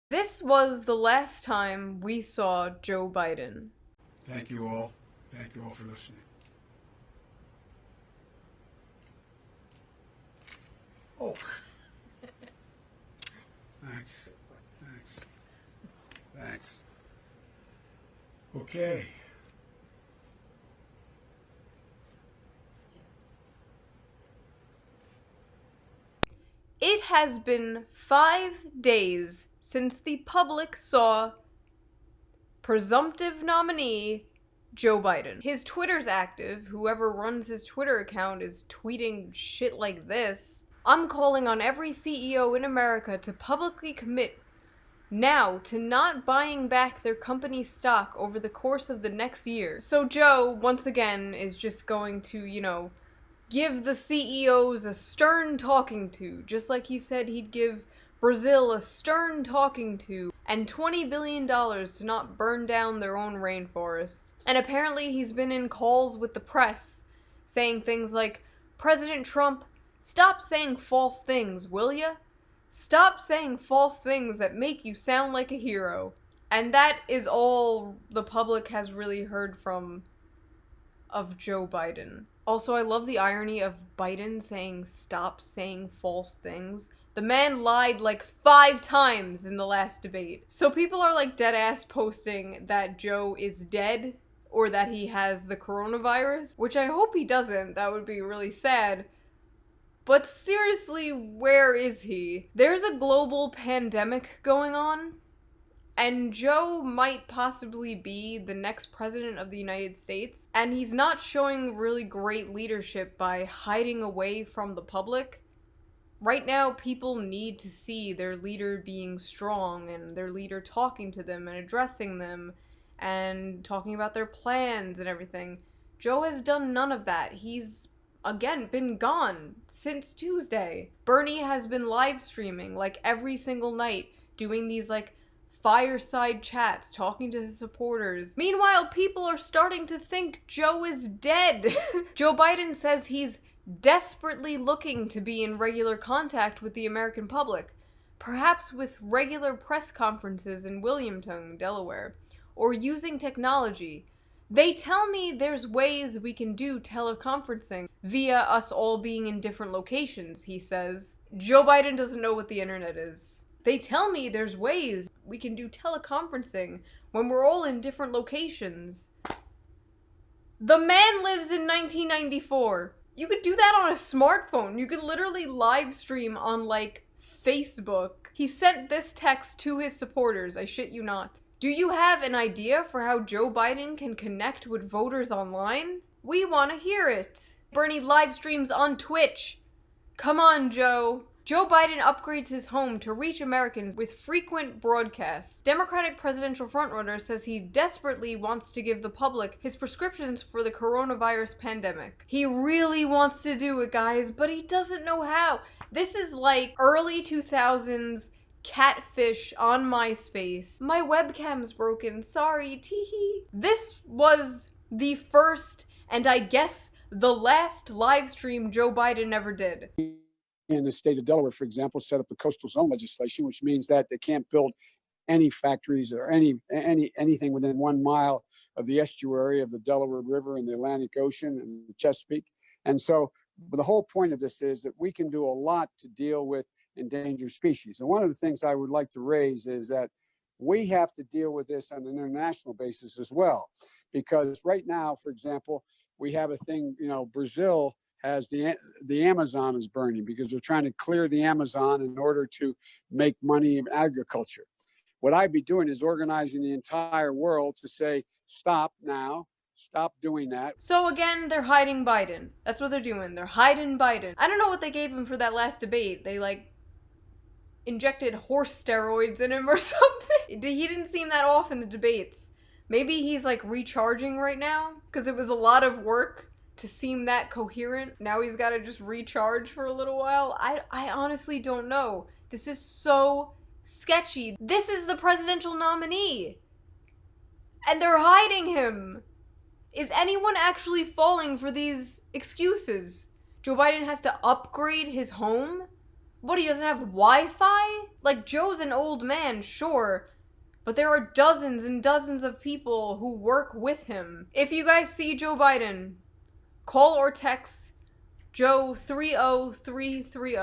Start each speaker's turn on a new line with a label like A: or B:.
A: This was the last time we saw Joe Biden.
B: Thank you all. Thank you all for listening. Oh. Thanks. Thanks. Thanks. Okay.
A: It has been 5 days since the public saw presumptive nominee Joe Biden. His Twitter's active. Whoever runs his Twitter account is tweeting shit like this. I'm calling on every CEO in America to publicly commit now to not buying back their company's stock over the course of the next year. So Joe, once again, is just going to, give the CEOs a stern talking to, just like he said he'd give Brazil a stern talking to, and $20 billion to not burn down their own rainforest. And apparently he's been in calls with the press, saying things like, President Trump, stop saying false things, will ya? Stop saying false things that make you sound like a hero. And that is all the public has really heard from of Joe Biden. Also, I love the irony of Biden saying stop saying false things. The man lied like 5 times in the last debate. So people are like dead ass posting that Joe is dead or that he has the coronavirus, which I hope he doesn't. That would be really sad. But seriously, where is he? There's a global pandemic going on, and Joe might possibly be the next president of the United States, and he's not showing really great leadership by hiding away from the public. Right now, people need to see their leader being strong, and their leader talking to them and addressing them, and talking about their plans and everything. Joe has done none of that. He's again been gone since Tuesday. Bernie has been live streaming like every single night, doing these like fireside chats, talking to his supporters. Meanwhile, people are starting to think Joe is dead. Joe Biden says he's desperately looking to be in regular contact with the American public, perhaps with regular press conferences in Williamton, Delaware, or using technology. They tell me there's ways we can do teleconferencing via us all being in different locations, he says. Joe Biden doesn't know what the internet is. They tell me there's ways we can do teleconferencing when we're all in different locations. The man lives in 1994. You could do that on a smartphone. You could literally live stream on, like, Facebook. He sent this text to his supporters, I shit you not. Do you have an idea for how Joe Biden can connect with voters online? We want to hear it. Bernie live streams on Twitch. Come on, Joe. Joe Biden upgrades his home to reach Americans with frequent broadcasts. Democratic presidential frontrunner says he desperately wants to give the public his prescriptions for the coronavirus pandemic. He really wants to do it, guys, but he doesn't know how. This is like early 2000s catfish on MySpace. My webcam's broken, sorry, teehee. This was the first, and I guess the last live stream Joe Biden ever did.
B: In the state of Delaware, for example, set up the coastal zone legislation, which means that they can't build any factories or anything within 1 mile of the estuary of the Delaware River and the Atlantic Ocean and the Chesapeake. And so the whole point of this is that we can do a lot to deal with endangered species. And one of the things I would like to raise is that we have to deal with this on an international basis as well. Because right now, for example, we have a thing, Brazil has the Amazon is burning because they're trying to clear the Amazon in order to make money in agriculture. What I'd be doing is organizing the entire world to say, stop now, stop doing that.
A: So again, they're hiding Biden. That's what they're doing. They're hiding Biden. I don't know what they gave him for that last debate. They injected horse steroids in him or something. He didn't seem that off in the debates. Maybe he's recharging right now because it was a lot of work to seem that coherent. Now he's got to just recharge for a little while. I honestly don't know. This is so sketchy. This is the presidential nominee. And they're hiding him. Is anyone actually falling for these excuses? Joe Biden has to upgrade his home? What, he doesn't have Wi-Fi? Like, Joe's an old man, sure, but there are dozens and dozens of people who work with him. If you guys see Joe Biden, call or text Joe 30330.